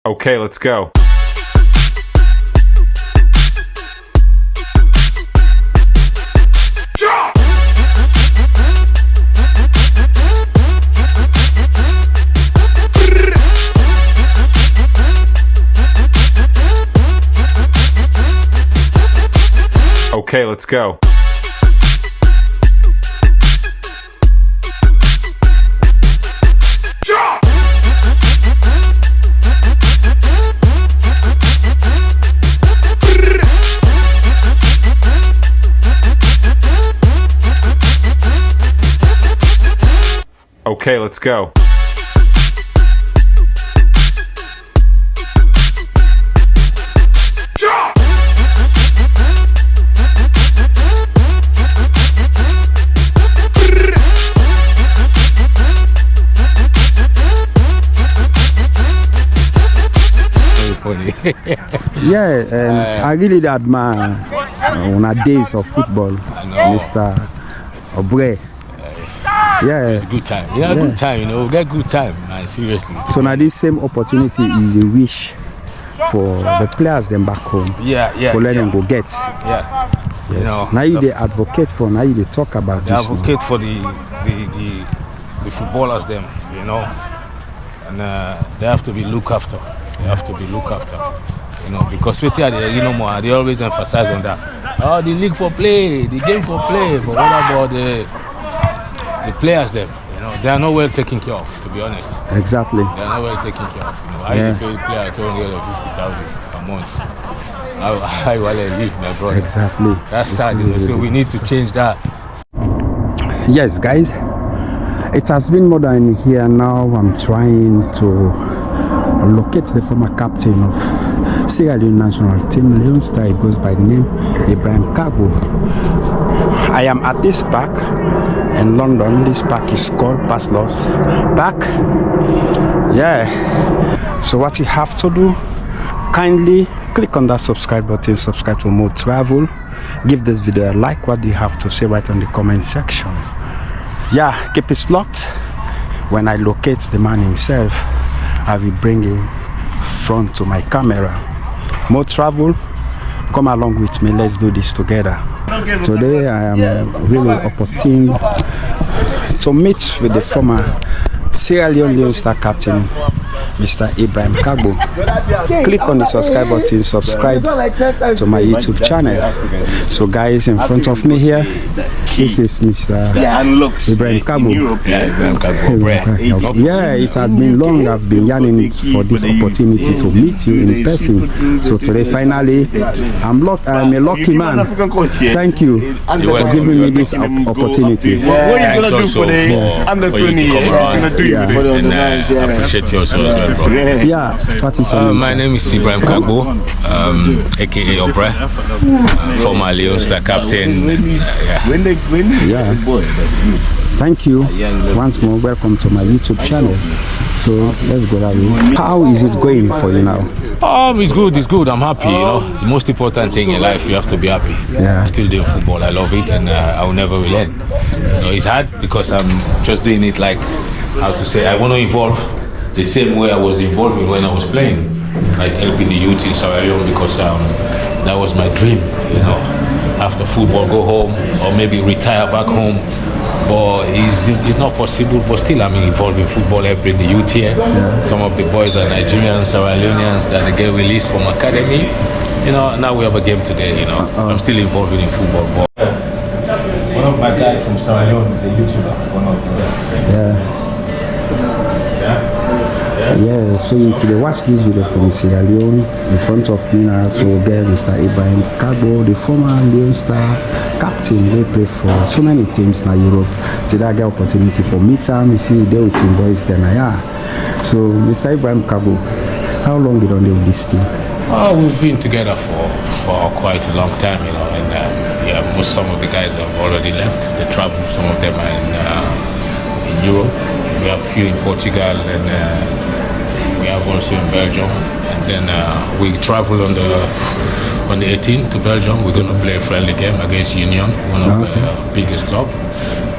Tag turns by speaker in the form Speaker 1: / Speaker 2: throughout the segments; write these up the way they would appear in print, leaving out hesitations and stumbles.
Speaker 1: Okay, let's go. Okay, let's go. Okay, let's go.
Speaker 2: Yeah, and I really admire on our days of football, Mr. OBREH. Yeah,
Speaker 3: it's good time. Yeah, good time. You know, we get good time, man. Seriously.
Speaker 2: So now this same opportunity is the wish for the players them back home.
Speaker 3: Yeah.
Speaker 2: For let them go get.
Speaker 3: Yeah.
Speaker 2: Yes.
Speaker 3: You know,
Speaker 2: now you they advocate for. Now you they talk about
Speaker 3: they
Speaker 2: this.
Speaker 3: Advocate now for the footballers them. You know, and they have to be looked after. They have to be looked after. You know, because more, they always emphasize on that. Oh, the league for play, the game for play. But what about the players them? You know, they are not well taken care of, to be honest.
Speaker 2: Exactly.
Speaker 3: They are not well taken care of. You know, I pay a player 250,000 a month. I will live, my brother.
Speaker 2: Exactly.
Speaker 3: That's sad, you know, so we need to change that.
Speaker 2: Yes, guys. It has been more than a year now. I'm trying to locate the former captain of Sierra Leone national team, Leone Star. It goes by the name IBRAHIM KARGBO. I am at this park in London. This park is called Baslos Park. Yeah. So what you have to do, kindly click on that subscribe button, subscribe to more travel, give this video a like. What do you have to say? Right on the comment section. Yeah, keep it locked. When I locate the man himself, I will bring him front to my camera. More travel, come along with me. Let's do this together. Today I am really opportune to meet with the former Sierra Leone Leone Star captain, Mr. IBRAHIM KARGBO. Click on the subscribe button, subscribe to my YouTube channel. So guys, in front of me here, this is Mr. IBRAHIM KARGBO. Yeah, it has been long. I've been yearning for this opportunity to meet you in person. So today, finally, I'm a lucky man. Thank you for giving me this opportunity.
Speaker 3: Thanks also for you to come around. And I appreciate you also as well, bro.
Speaker 2: Yeah, what is your name?
Speaker 3: My name is IBRAHIM KARGBO, aka OBREH, former Leone Star captain.
Speaker 2: Yeah. Thank you once more. Welcome to my YouTube channel. So let's go that way. How is it going for you now?
Speaker 3: It's good. I'm happy. You know, the most important thing in life, you have to be happy.
Speaker 2: Yeah.
Speaker 3: I'm still doing football. I love it, and I will never relent. You know, it's hard because I'm just doing it like, how to say, I want to evolve the same way I was evolving when I was playing, like helping the youth in Sierra Leone, because that was my dream. You know, after football, go home or maybe retire back home. But it's not possible. But still, I'm involved in football, helping the youth here. Yeah. Some of the boys are Nigerians, Sierra Leoneans that they get released from academy. You know, now we have a game today. You know, I'm still involved in football. But one of my guys from Sierra Leone is a YouTuber. One of them.
Speaker 2: Yeah, so if you watch this video from Sierra Leone, in front of me now, so again, Mr. IBRAHIM KARGBO, the former Leone Star captain, they play for so many teams in Europe. Today I get opportunity for meet him, you see, they with team boys then So, Mr. IBRAHIM KARGBO, how long did you on this team?
Speaker 3: We've been together for quite a long time, you know, and some of the guys have already left. They travel, some of them are in Europe. We have a few in Portugal, and we have also in Belgium, and then we travel on the 18th to Belgium. We're going to play a friendly game against Union, one of the biggest clubs.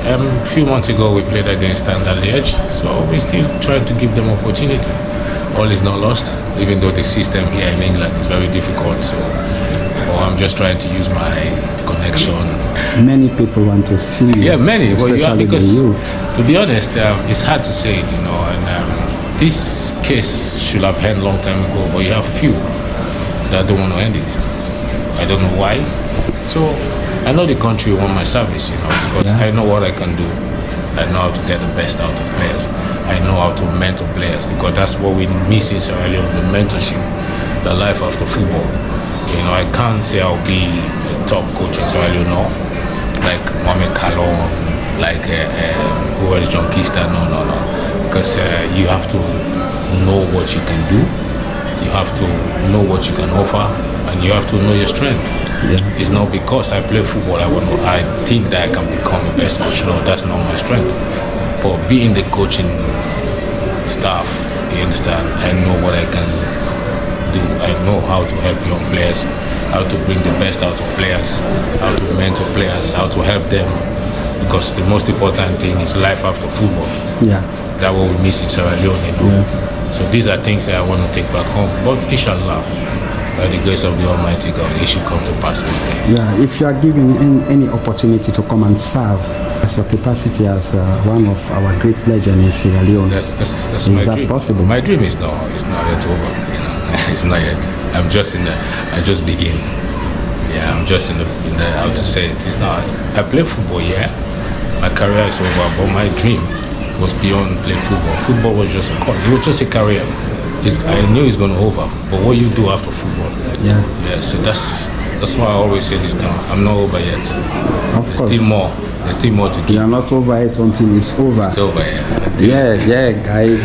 Speaker 3: A few months ago we played against Standard Liège, so we're still trying to give them opportunity. all is not lost, even though the system here in England is very difficult. So, I'm just trying to use my connection.
Speaker 2: Many people want to see you.
Speaker 3: Yeah, many. Well,
Speaker 2: especially
Speaker 3: because
Speaker 2: the youth.
Speaker 3: to be honest, it's hard to say it, and this case should have ended long time ago, but you have few that don't want to end it. I don't know why. So I know the country want my service, because I know what I can do. I know how to get the best out of players. I know how to mentor players, because that's what we miss in Sierra Leone, the mentorship, the life after football. I can't say I'll be a top coach in Sierra Leone, no. Like Mohamed Kalon, like John Kista, no. Because you have to know what you can do, you have to know what you can offer, and you have to know your strength. Yeah. It's not because I play football I think that I can become the best coach. No, that's not my strength. But being the coaching staff, you understand, I know what I can do. I know how to help young players, how to bring the best out of players, how to mentor players, how to help them. Because the most important thing is life after football. Yeah. That's what we miss in Sierra Leone, Yeah. So these are things that I want to take back home. But inshallah, by the grace of the Almighty God, it should come to pass with me.
Speaker 2: Yeah, if you are given any opportunity to come and serve as your capacity as one of our great legends in Sierra Leone,
Speaker 3: that's
Speaker 2: is
Speaker 3: my
Speaker 2: that
Speaker 3: dream.
Speaker 2: possible?
Speaker 3: My dream is not yet over. It's not yet. I just begin. Yeah, I'm just in the how to say it. It's not. I play football. Yeah, my career is over, but my dream was beyond playing football. Football was just a call. It was just a career. I knew it's going to over, but what you do after football? Yeah. So that's why I always say this now. I'm not over yet. There's still more. There's still more to give.
Speaker 2: You are not over it until it's over.
Speaker 3: It's over. Yeah,
Speaker 2: guys.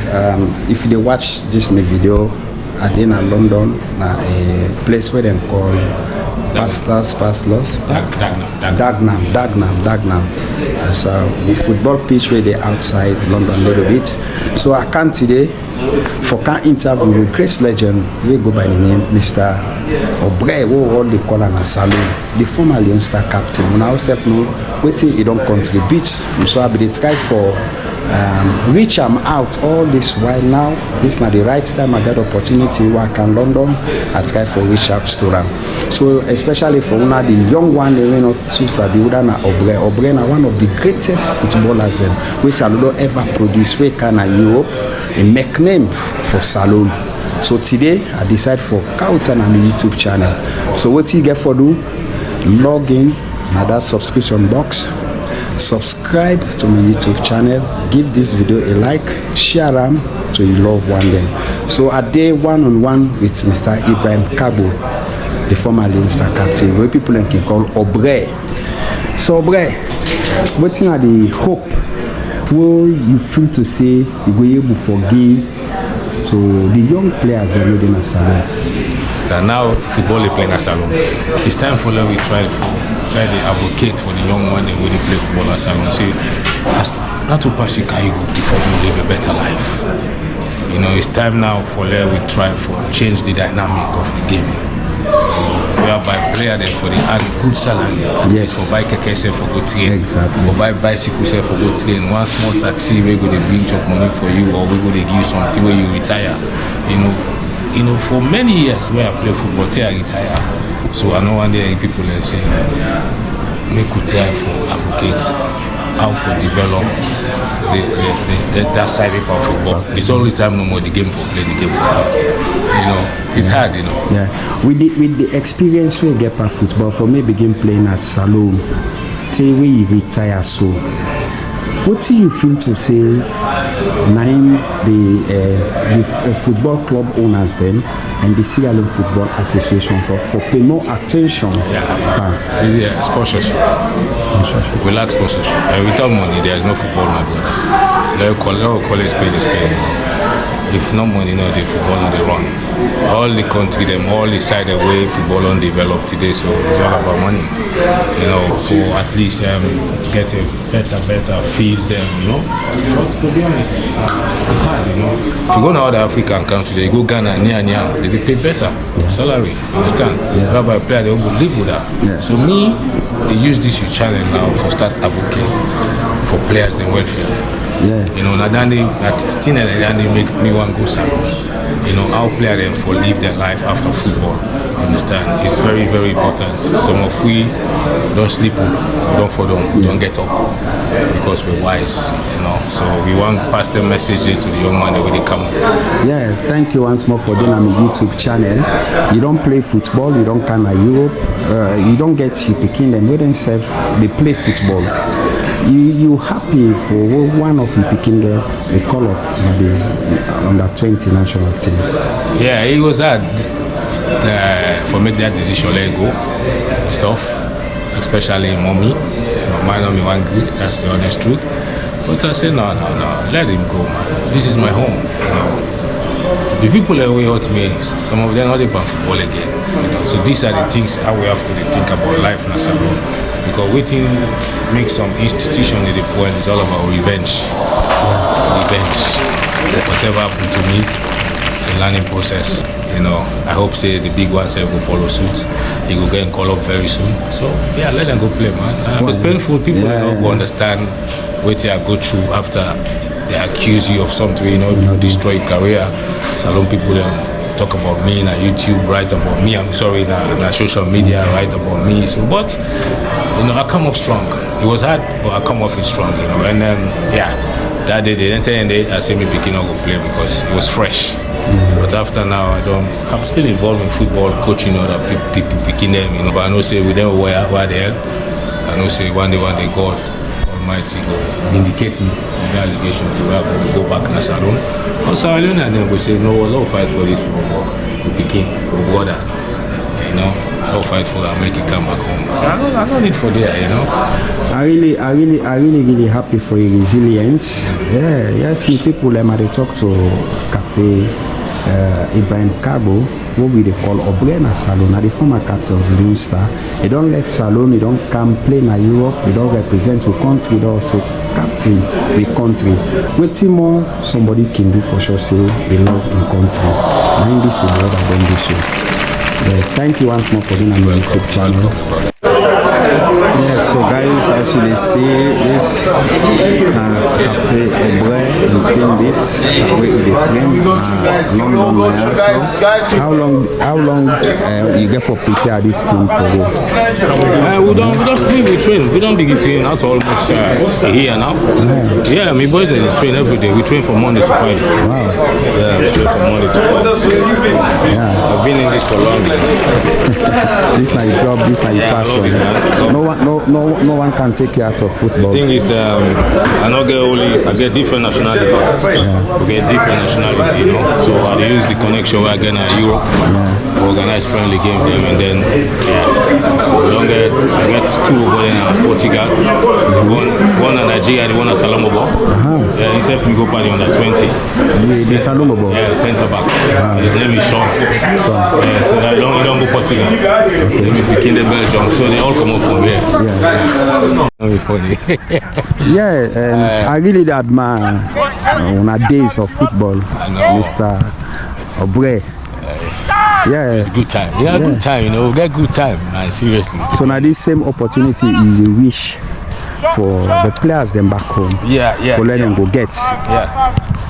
Speaker 2: If they watch this video, I did in London, a place where they call Dagenham. It's a football pitch where they outside London a little bit. So I come today for an interview with great legend. We go by the name Mr. OBREH, what they call an saloon, the former Leone Star captain. When I also know what he don't contribute, so I be try for reach am out all this while now. This is not the right time. I get opportunity work in London. I try for reach out to them. So especially for one of the young one, they will not too sabi who na OBREH. OBREH na one of the greatest footballers we Salon ever produce. We can in Europe a make name for Salon. So today I decide for count on my YouTube channel. So what you get for do? Log in na that subscription box. Subscribe to my YouTube channel, give this video a like, share them to your loved one then. So a day one-on-one with Mr. IBRAHIM KARGBO, the former Leone Star captain, where people can call OBREH. So OBREH, what are the hope will you feel to say you will able to forgive to the young players that are in a salon?
Speaker 3: And now football is playing a salon. It's time for them we try to advocate for the young one and really play football as salon. See, not to pass before you live a better life. It's time now for them we try for change the dynamic of the game. Whereby player there for the good salary. Yes. For buy keke for good train.
Speaker 2: Exactly.
Speaker 3: For buy bicycle for good train. One small taxi we go to bring job money for you, or we go to give you something where you retire. For many years where I play football till I retire. So I know one day people are saying, make we try for advocate, how for develop that side of football. It's only time no more the game for play the game for. It's hard,
Speaker 2: Yeah. With the experience we get for football, for me begin playing at Salon till we retire. So what do you feel to say name the football club owners them and the Sierra Leone Football Association for pay more attention?
Speaker 3: Sponsorship. We lack sponsorship. Without money, there is no football, my brother. Let call it spade is spade. If no money, the football not they run. All the country, all the side away football on develop today, so it's all about money. For at least getting better fields them, But to be honest, it's hard, If you go to other African countries, they go Ghana, near, they pay better salary, you understand? Whereby player they will live with that. Yeah. So they use this challenge now for start advocate for players and welfare. Yeah. Nadani at 16 and they make me one go salon. how players them for live their life after football. Understand? It's very, very important. Some of we don't sleep, we don't for them, we don't get up because we're wise, So we want to pass the message to the young man when they come.
Speaker 2: Yeah, thank you once more for doing on my YouTube channel. You don't play football, you don't come to Europe, you don't get your picking them with themselves, they play football. You happy for one of the picking the call up on the 20 national team?
Speaker 3: Yeah, it was hard for make that decision, let go and stuff, especially mommy. My mom is angry, that's the honest truth. But I said, no, let him go, man. This is my home, The people that we hurt me, some of them are not about football again. So these are the things how we have to think about life in Salon. Because waiting make some institution in the point is all about revenge. Revenge. Whatever happened to me, it's a learning process. I hope say the big ones will follow suit. He will get called up very soon. So yeah, let them go play, man. It's painful. People don't understand what they go through after they accuse you of something, you destroy your career. Salon people talk about me on YouTube, write about me. I'm sorry, on social media, write about me. So, but I come up strong. It was hard, but I come off it strong, And then that day, the entire day, I see me picking up to play because it was fresh. But after now, I'm still involved in football, coaching other people, picking them, But I know say with them where they help. I know say one day God Almighty go vindicate me in that allegation. We go back in the salon. Also, I learned and then we say no, I'll fight for this for picking, for brother. I'll fight for that, make it come back home. I don't need for there,
Speaker 2: I really happy for your resilience. Yeah, yes, me people they talk to Cape IBRAHIM KARGBO, what we call OBREH na Salon, the former captain of Blue Star. He don't let Salon, he don't come play in Europe, he don't represent the country, he also captain the country. Waiting more somebody can do for sure, say he love in country. Mind this will better than this way. Thank you once more for being on my YouTube channel. Yes, so guys, as you can see, this Cape OBREH team this way the train London. How long you get for prepare this team for go?
Speaker 3: We don't train. We don't begin training out almost a year now. Yeah, my boys they train every day. We train from Monday to Friday.
Speaker 2: Wow.
Speaker 3: Yeah, we train from Monday to Friday. Yeah, I've been in this for long.
Speaker 2: This is my job. This is my passion. No one can take you out of football.
Speaker 3: The thing is, I get different nationality. We get different nationality, So I use the connection where I get in Europe, organize friendly games them, and then I get two over there in Portugal, one in Nigeria, and one at Salamobo. Yeah, he said we go party on the 20.
Speaker 2: The Salamobo.
Speaker 3: Yeah, the center back. His name is Sean. So I don't go Portugal. Let me pick in the Belgium, so they all come up from here. Very funny.
Speaker 2: I really admire on our days of football, Mr. OBREH.
Speaker 3: It's good time. Good time, we get good time, man, seriously.
Speaker 2: So now this same opportunity you wish for the players them back home. For let them go get.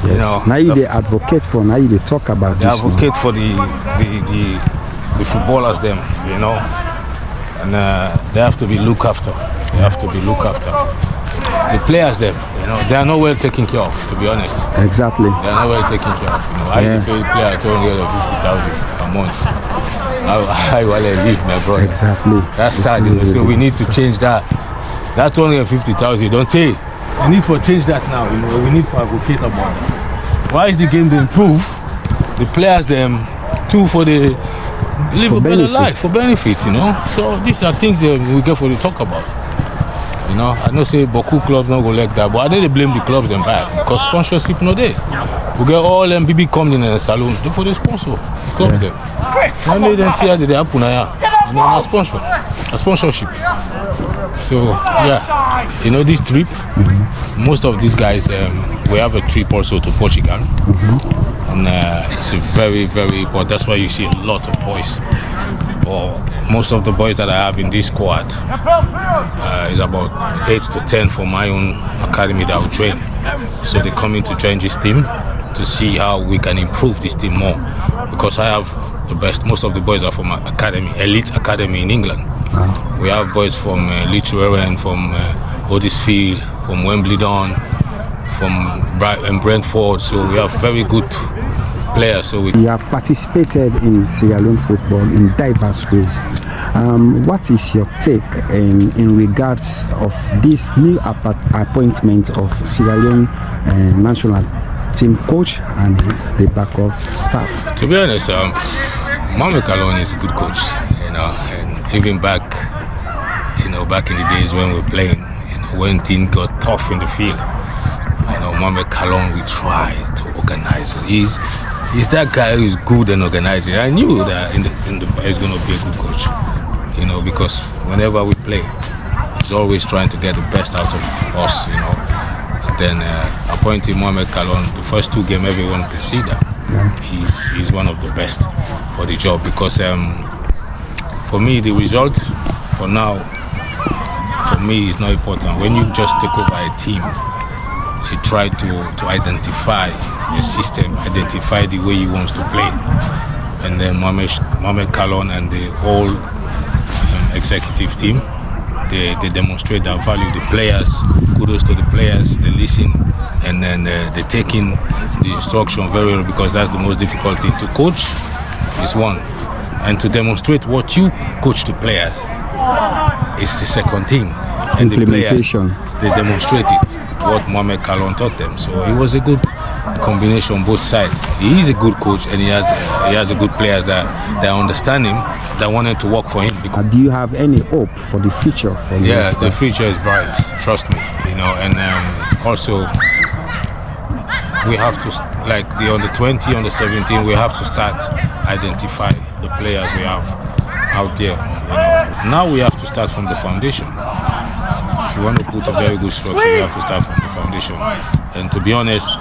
Speaker 2: Yes. Now you the advocate for, now you they talk about this.
Speaker 3: Advocate for the footballers them, and they have to be looked after. The players them, they are not well taken care of, to be honest.
Speaker 2: Exactly.
Speaker 3: They are not well taken care of. I pay a player 250,000 a month. I will leave, my brother.
Speaker 2: Exactly.
Speaker 3: That's sad, so we need to change that. That 250,000, don't take. We need to change that now, we need to advocate about that. Why is the game to improve? The players them too for the live a better life, for benefit, So these are things that we get for the talk about. I know say Boku clubs not go like that, but I think they blame the clubs and back because sponsorship no there. We get all them BB coming in the salon, they for the sponsor the clubs them. Only then see they happen a sponsorship. So this trip, most of these guys we have a trip also to Portugal. And it's very, very important. That's why you see a lot of boys. But most of the boys that I have in this squad is about 8 to 10 for my own academy that I will train. So they come in to join this team to see how we can improve this team more, because I have the best. Most of the boys are from academy, elite academy in England. We have boys from Leeds Rowan, from Huddersfield, from Wimbledon, from Brentford. So we have very good players. So
Speaker 2: you have participated in Sierra Leone football in diverse ways. What is your take in regards of this new appointment of Sierra Leone national team coach and the backup staff?
Speaker 3: To be honest, Mohamed Kalon is a good coach, and even back in the days when we were playing, when things got tough in the field, Mohamed Kalon, we try to organize it. He's that guy who's good and organizing. I knew that he's going to be a good coach, because whenever we play, he's always trying to get the best out of us, And then appointing Mohamed Kalon, the first 2 games, everyone can see that. Yeah. He's one of the best for the job, because for me, the result for now, for me, is not important. When you just take over a team, you try to identify your system, identify the way you want to play. And then Mohamed Kalon and the whole executive team, they demonstrate their value. The players, kudos to the players, they listen, and then they take in the instruction very well, because that's the most difficult thing. To coach is one, and to demonstrate what you coach the players is the second thing. And
Speaker 2: implementation.
Speaker 3: The players, they demonstrate it, what Mohamed Kalon taught them. So it was a good combination on both sides. He is a good coach, and he has a good players that understand him, that wanted to work for him.
Speaker 2: Do you have any hope for the future?
Speaker 3: The future is bright. Trust me, And also, we have to, like the under 20, under 17, we have to start identify the players we have out there. Now we have to start from the foundation. If you want to put a very good structure, you have to start from the foundation. And to be honest,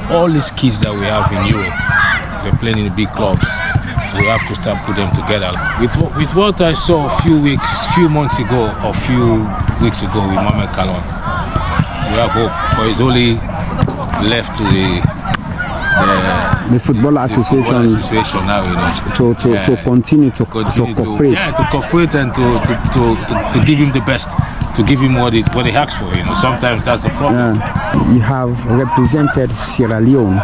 Speaker 3: all these kids that we have in Europe, they're playing in the big clubs. We have to start put them together. With what I saw a few months ago or few weeks ago with Mohamed Kalon, we have hope. But it's only left to the
Speaker 2: Football Association
Speaker 3: now,
Speaker 2: to continue to cooperate.
Speaker 3: To cooperate and to give him the best, to give him what he asks for. Sometimes that's the problem.
Speaker 2: You have represented Sierra Leone.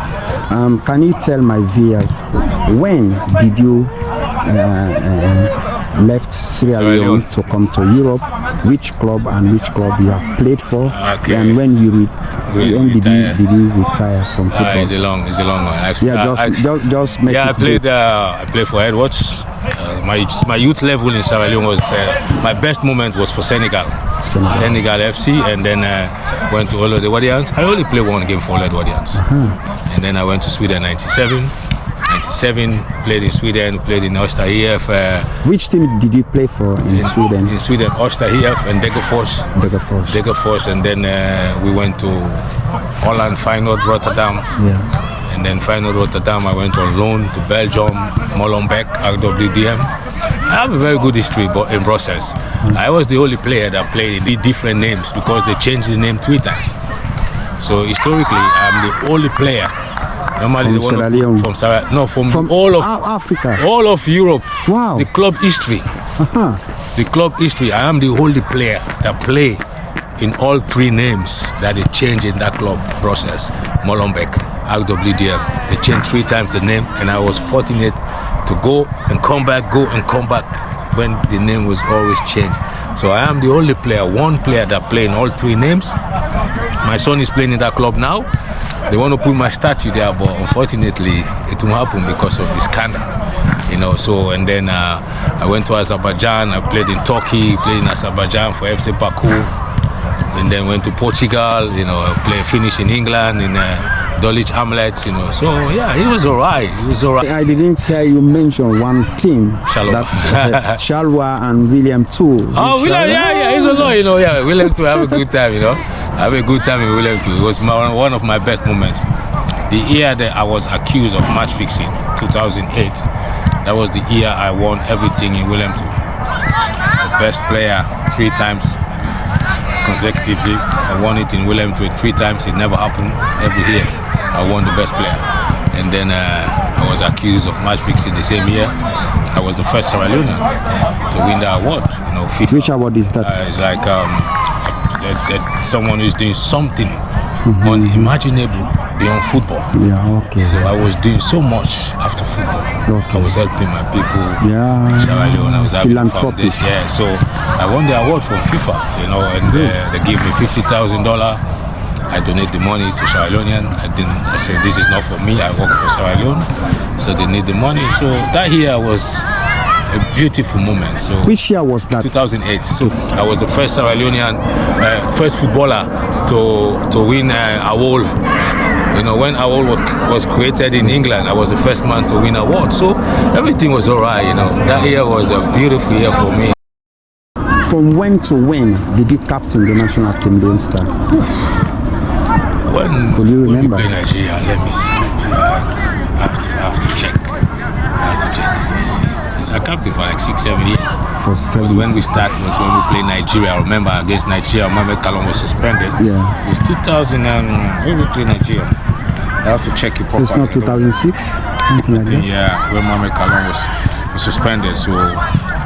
Speaker 2: Can you tell my viewers, when did you left Sierra Leone to come to Europe? Which club you have played for?
Speaker 3: Okay.
Speaker 2: And when did you retire from football?
Speaker 3: It's a long one.
Speaker 2: Just make it.
Speaker 3: I played for Edwards. My youth level in Sierra Leone was my best moment was for Senegal FC, and then went to Olo the Wadians. I only played one game for Olo the Wadians, and then I went to Sweden '97. Played in Sweden, played in Öster IF.
Speaker 2: Which team did you play for in Sweden?
Speaker 3: In Sweden, Öster IF and Degerfors, and then we went to Holland, Feyenoord, Rotterdam.
Speaker 2: Yeah.
Speaker 3: And then Feyenoord Rotterdam, I went on loan to Belgium, Molenbeek, RWDM. I have a very good history in Brussels. I was the only player that played in different names because they changed the name 3 times. So historically, I'm the only player. Normally
Speaker 2: from Sierra Leone?
Speaker 3: From all of
Speaker 2: Africa,
Speaker 3: all of Europe.
Speaker 2: Wow.
Speaker 3: The club history. The club history. I am the only player that play in all 3 names that they changed in that club process. Molenbeek, RWDM. They changed 3 times the name, and I was fortunate to go and come back when the name was always changed. So I am the only player, one player that play in all 3 names. My son is playing in that club now. They want to put my statue there, but unfortunately it won't happen because of this scandal, So, and then I went to Azerbaijan. I played in Turkey, played in Azerbaijan for FC Baku, and then went to Portugal. Finished in England in Dulwich Hamlets. So yeah, it was alright.
Speaker 2: I didn't hear you mention one team. Shalwa and William too.
Speaker 3: Oh, William, yeah, he's a lot. William too. Have a good time. I have a good time in William too. It was one of my best moments. The year that I was accused of match fixing, 2008, that was the year I won everything in William too. The best player 3 times consecutively. I won it in William too 3 times. It never happened. Every year I won the best player. And then I was accused of match fixing the same year. I was the first Sierra Leonean to win the award. You know, FIFA.
Speaker 2: Which award is that?
Speaker 3: It's like that someone who's doing something unimaginable beyond football.
Speaker 2: Yeah, okay.
Speaker 3: So I was doing so much after football.
Speaker 2: Okay.
Speaker 3: I was helping my people.
Speaker 2: Yeah.
Speaker 3: In Sierra Leone. I was having
Speaker 2: Philanthropist.
Speaker 3: Yeah. So I won the award from FIFA. You know, and they gave me $50,000. I donate the money to Sierra Leonean. I said this is not for me. I work for Sierra Leone, so they need the money. So that year was a beautiful moment. So
Speaker 2: which year was that?
Speaker 3: 2008. So I was the first Sierra Leonean, first footballer to win award. You know, when award was created in England, I was the first man to win award. So everything was alright. You know, that year was a beautiful year for me.
Speaker 2: From when to when did you captain the national team, Leone Star?
Speaker 3: When
Speaker 2: could you remember?
Speaker 3: We play Nigeria, let me see. I have to check. Yes. I captain for like 6-7 years.
Speaker 2: For 7
Speaker 3: when we started was when we played Nigeria. I remember against Nigeria, Mohamed Kalon was suspended.
Speaker 2: Yeah.
Speaker 3: It was 2000 and when we played Nigeria. I have to check it properly.
Speaker 2: It's not 2006, something like that.
Speaker 3: Yeah, when Mohamed Kalon was suspended, so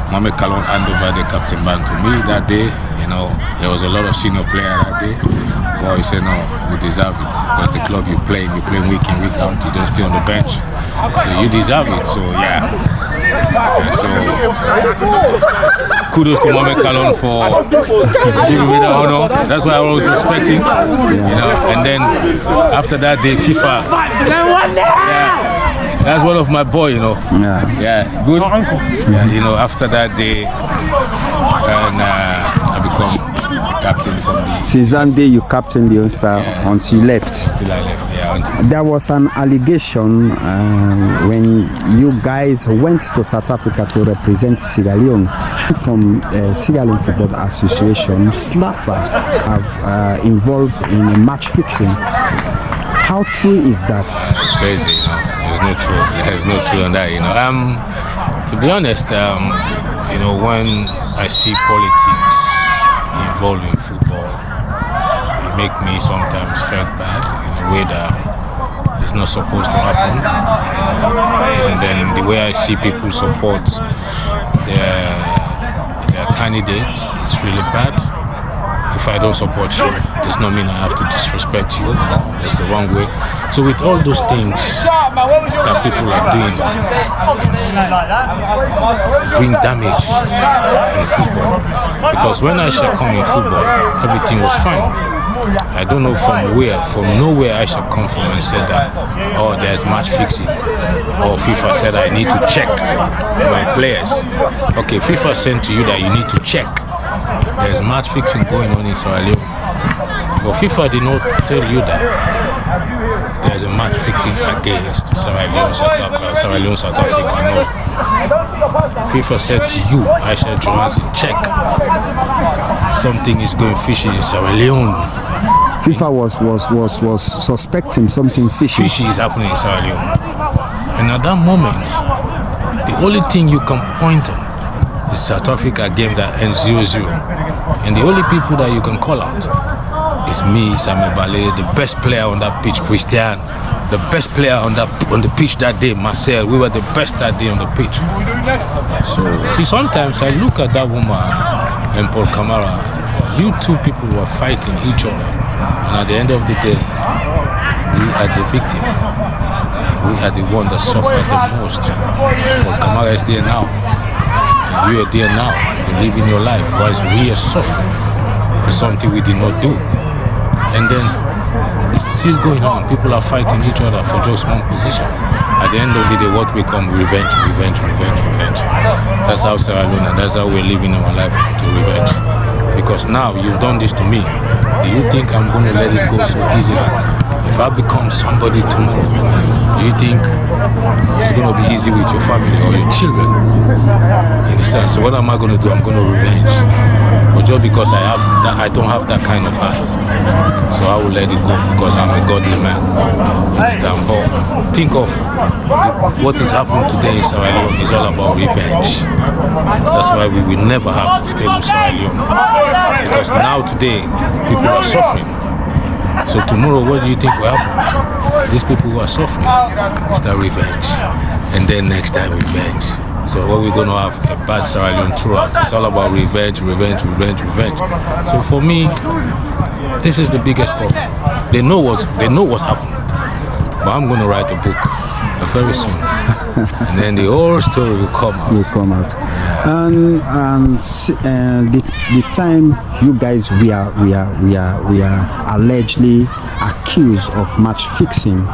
Speaker 3: Mohamed Kalon handed over the captain band to me that day. You know, there was a lot of senior players that day. Boy, he said, no, you deserve it. Because the club you play week in, week out. You don't stay on the bench. So you deserve it. So, yeah. So, kudos to Mohamed Kalon for giving me the honor. That's what I was expecting. You know, and then after that day, FIFA. Yeah, that's one of my boy, you know. Yeah, good. Yeah, you know, after that day, and I become captain from the.
Speaker 2: Since that day, you captained the Leone Star until you left.
Speaker 3: Until I left, yeah.
Speaker 2: There was an allegation when you guys went to South Africa to represent Sierra Leone from Sierra Leone Football Association. Slaffer have involved in a match fixing. How true is that?
Speaker 3: It's crazy, you know. There's no truth. There's no truth on that, you know. To be honest, you know, when I see politics involved in football, it makes me sometimes feel bad in a way that it's not supposed to happen. And then the way I see people support their candidates, it's really bad. If I don't support you, does not mean I have to disrespect you. That's the wrong way. So with all those things that people are doing, bring damage in football. Because when I shall come in football, everything was fine. I don't know from nowhere I shall come from and said that, oh, there's match fixing. Or FIFA said I need to check my players. Okay, FIFA sent to you that you need to check. There's match fixing going on in Sierra Leone. But FIFA did not tell you that there's a match fixing against Sierra Leone, South Africa. No. FIFA said to you, Aisha Johansson, check. Something is going fishy in Sierra Leone.
Speaker 2: FIFA was suspecting something fishy.
Speaker 3: Fishy is happening in Sierra Leone. And at that moment, the only thing you can point on is South Africa game that ends 0-0. And the only people that you can call out is me, Samuel Ballet, the best player on that pitch, Christian, the best player on the pitch that day, Marcel. We were the best that day on the pitch. So sometimes I look at that woman and Paul Kamara. You two people were fighting each other, and at the end of the day, we are the victim. We are the one that suffered the most. Paul Kamara is there now. You are there now, you're living your life, whilst we are suffering for something we did not do. And then it's still going on. People are fighting each other for just one position. At the end of the day, what becomes revenge. That's how Sierra Leone, and that's how we're living our life, to revenge. Because now you've done this to me. Do you think I'm going to let it go so easily? If I become somebody tomorrow, do you think it's going to be easy with your family or your children? You understand? So what am I going to do? I'm going to revenge. But just because I don't have that kind of heart, so I will let it go because I'm a godly man. You understand? But think of what is happening today in Sierra Leone is all about revenge. That's why we will never have a stable Sierra Leone. Because now today, people are suffering. So tomorrow, what do you think will happen? these people who are suffering, start revenge, and then next time revenge. So what we're going to have a bad Sierra Leone throughout. It's all about revenge. So for me, this is the biggest problem. They know what's happening, but I'm going to write a book very soon, and then the whole story will come out.
Speaker 2: And the time you guys we are allegedly accused of match fixing,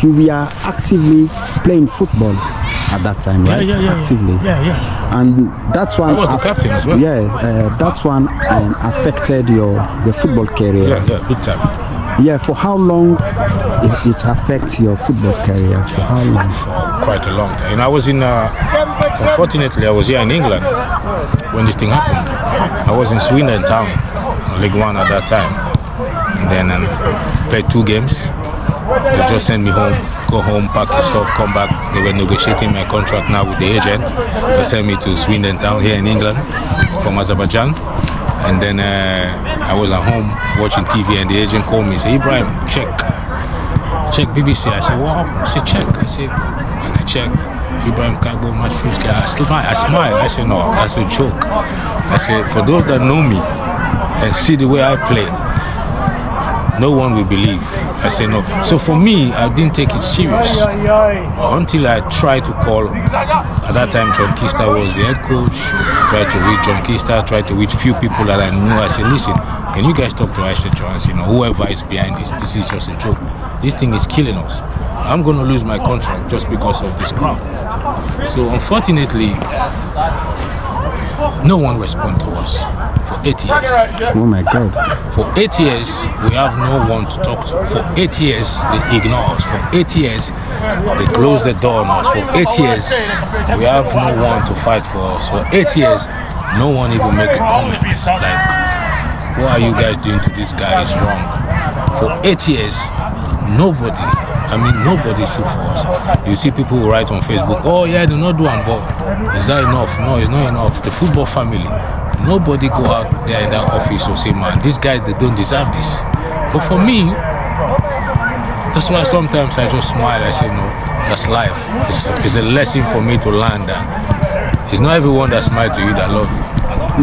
Speaker 2: you were actively playing football at that time, right? Actively.
Speaker 3: Yeah.
Speaker 2: And that's one.
Speaker 3: I was the captain as well.
Speaker 2: Yes, that one affected your football career.
Speaker 3: Yeah, big time.
Speaker 2: Yeah, for how long it affects your football career? For how long?
Speaker 3: For quite a long time. I was in, unfortunately, I was here in England when this thing happened. I was in Swindon Town, League One at that time. And then played 2 games. They just sent me home, go home, pack your stuff, come back. They were negotiating my contract now with the agent. They sent me to Swindon Town here in England from Azerbaijan. And then I was at home watching TV, and the agent called me, say, Ibrahim, check BBC. I said, what happened? I said, check. I said, and I checked, Ibrahim KARGBO match fixing. I smiled. I said, no, that's a joke. I said, for those that know me and see the way I play, no one will believe. I said no. So for me, I didn't take it serious until I tried to call. At that time, John Kista was the head coach. Tried to reach John Kista, tried to reach few people that I knew. I said, listen, can you guys talk to Aisha Chance? Whoever is behind this, this is just a joke. This thing is killing us. I'm going to lose my contract just because of this crowd. So unfortunately, no one responded to us for 8 years.
Speaker 2: Oh my God.
Speaker 3: For 8 years, we have no one to talk to. For 8 years, they ignore us. For 8 years, they close the door on us. For 8 years, we have no one to fight for us. For 8 years, no one even make a comment like, what are you guys doing to this guy is wrong. For 8 years, nobody stood for us. You see people who write on Facebook, oh yeah, they're not doing ball. Is that enough? No, it's not enough. The football family, nobody go out there in that office or say, man, these guys, they don't deserve this. But for me, that's why sometimes I just smile. I say, no, that's life. It's a lesson for me to learn that it's not everyone that smiles to you that love you.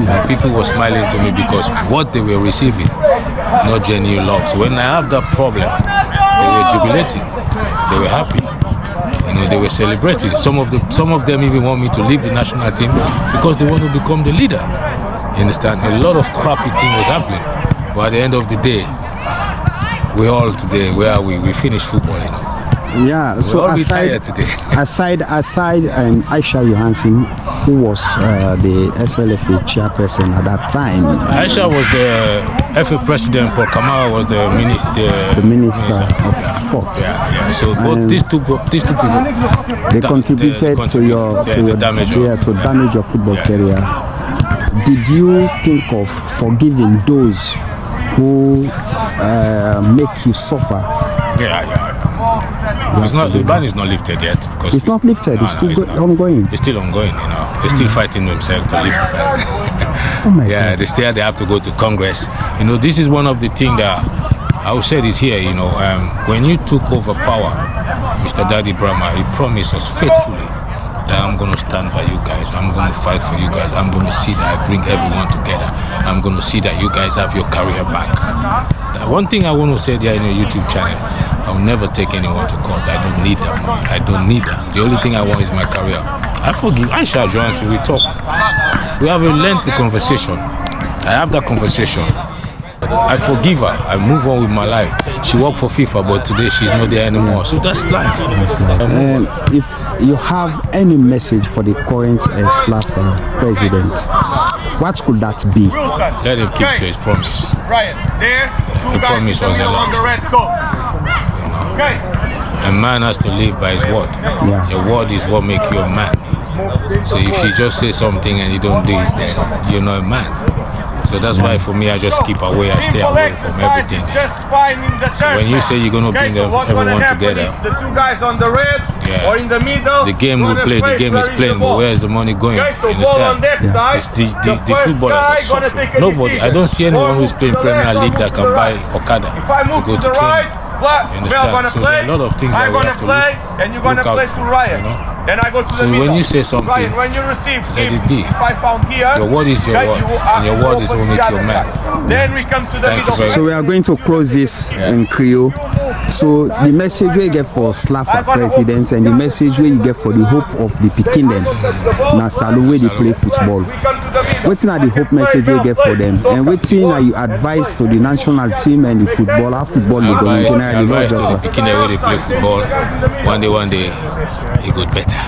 Speaker 3: And people were smiling to me because what they were receiving, not genuine love. So when I have that problem, they were jubilating, they were happy, they were celebrating. Some of them even want me to leave the national team because they want to become the leader. You understand? A lot of crappy thing was happening, but at the end of the day, we all today, where are we? We finished football,
Speaker 2: Yeah.
Speaker 3: We're
Speaker 2: So
Speaker 3: all retired today.
Speaker 2: aside, Aisha Johansson, who was the SLFA chairperson at that time.
Speaker 3: Aisha was the FA president, but Kamara was the
Speaker 2: minister of sport.
Speaker 3: Yeah. So both these two people,
Speaker 2: they contributed to damage your football career. Did you think of forgiving those who make you suffer?
Speaker 3: Yeah. The ban is not lifted yet. Because
Speaker 2: it's not lifted. It's still ongoing.
Speaker 3: It's still ongoing. They're still fighting themselves to lift the ban.
Speaker 2: Oh my God.
Speaker 3: They have to go to Congress. This is one of the things that I will say it here. When you took over power, Mr. Daddy Brahma, he promised us faithfully that I'm going to stand by you guys. I'm going to fight for you guys. I'm going to see that I bring everyone together. I'm going to see that you guys have your career back. One thing I want to say there in your YouTube channel, I'll never take anyone to court. I don't need that money. I don't need that. The only thing I want is my career. I forgive Aisha Johansson. We talk. We have a lengthy conversation. I have that conversation. I forgive her. I move on with my life. She worked for FIFA, but today she's not there anymore. So that's life.
Speaker 2: If you have any message for the current SLAFA president, what could that be?
Speaker 3: Let him keep to his promise. The promise was a lot. A man has to live by his word.
Speaker 2: Yeah.
Speaker 3: Your word is what makes you a man. So if you just say something and you don't do it, then you're not a man. So that's why for me, I just keep away. I stay away from everything. So when you say you're going to bring everyone together, the game we play, the game is playing, but where is the money going? You understand? It's the footballers are suffering. Nobody, I don't see anyone who's playing Premier League that can buy Okada to go to training. You understand? So there are a lot of things that we have to look out, you know?
Speaker 4: And I go to
Speaker 3: So
Speaker 4: the
Speaker 3: when you say something,
Speaker 4: Ryan, when you receive,
Speaker 3: let it be.
Speaker 4: if I found here,
Speaker 3: Your word is your word, and your word is what make you a man.
Speaker 4: Then we come to the
Speaker 3: Thank you
Speaker 4: middle.
Speaker 3: very
Speaker 2: So we are going to close this in Creole. So the message we get for Slafa presidents and the message we get for the hope of the Pikin them, na Salou where they play football. Waiting at the hope message we get for them, and waiting are you advice to the national team and the football, how football they go in general.
Speaker 3: Advice to the Pikin where they play football. One day, it got better.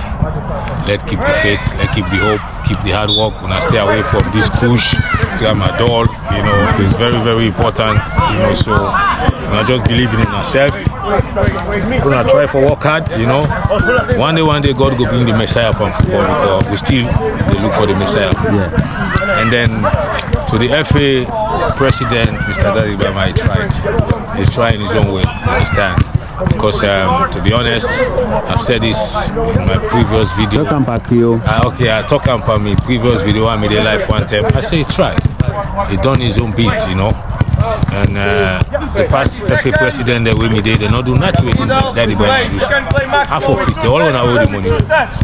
Speaker 3: Let's keep the faith, let's keep the hope, keep the hard work. When I stay away from this push, to my door, you know, it's very, very important, you know. So I just believe in ourselves. We're gonna try for work hard, you know. One day, God will bring the Messiah upon football because we still they look for the Messiah.
Speaker 2: Yeah.
Speaker 3: And then to the FA president, Mr. Daddy Bama, he tried. He's trying his own way. Understand? Because to be honest, I've said this in my previous video.
Speaker 2: Talk about Creole.
Speaker 3: Okay, I talk about my previous video. I made a life one time. I say he tried. He done his own beats, you know. And the past FA president that we made, they not do nothing with Daddy Bama. Half of it, they all want to hold the money.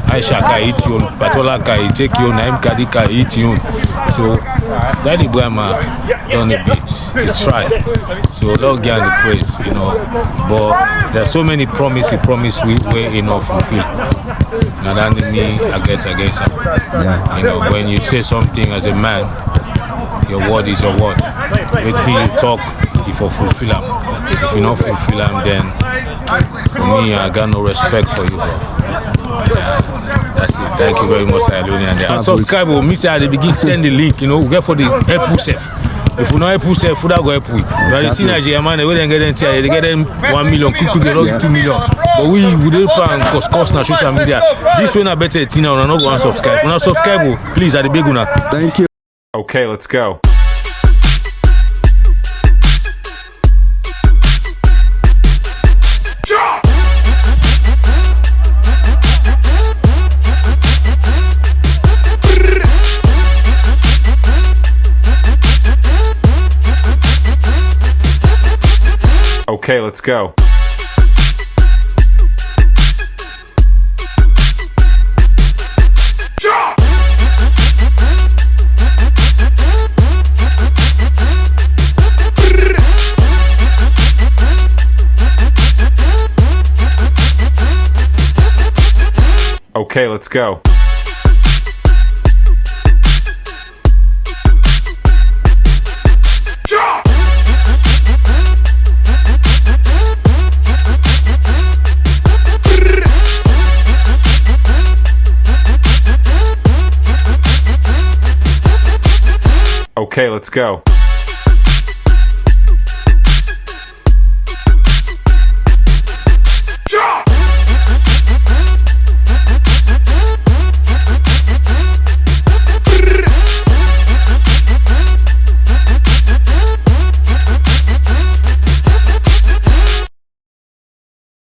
Speaker 3: Aisha can eat you, Patola can take you, Naim Kadi can eat you. So Daddy Bama done the beats. He tried. So Lord give the praise, you know. But there's so many promises he promised we were enough fulfill. And then me I get against him.
Speaker 2: Yeah.
Speaker 3: You know, when you say something as a man, your word is your word. Wait till you talk, if you fulfill them. If you not fulfill them, then for me, I got no respect for you, bro. Yeah, that's it. Thank you very much, LEONE. And subscribe, me say at the beginning, send the link, you know, we get for the help yourself. If you not help yourself, who that go help we? You see Nigeria man, they get them tier, they get them 1 million, quick, they don't 2 million. But we don't plan cost na social media. This way na better Tina, we not go and subscribe. We not subscribe, please at the big one.
Speaker 2: Thank you.
Speaker 1: Okay, let's go. Okay, let's go. Okay, let's go. Okay, let's go.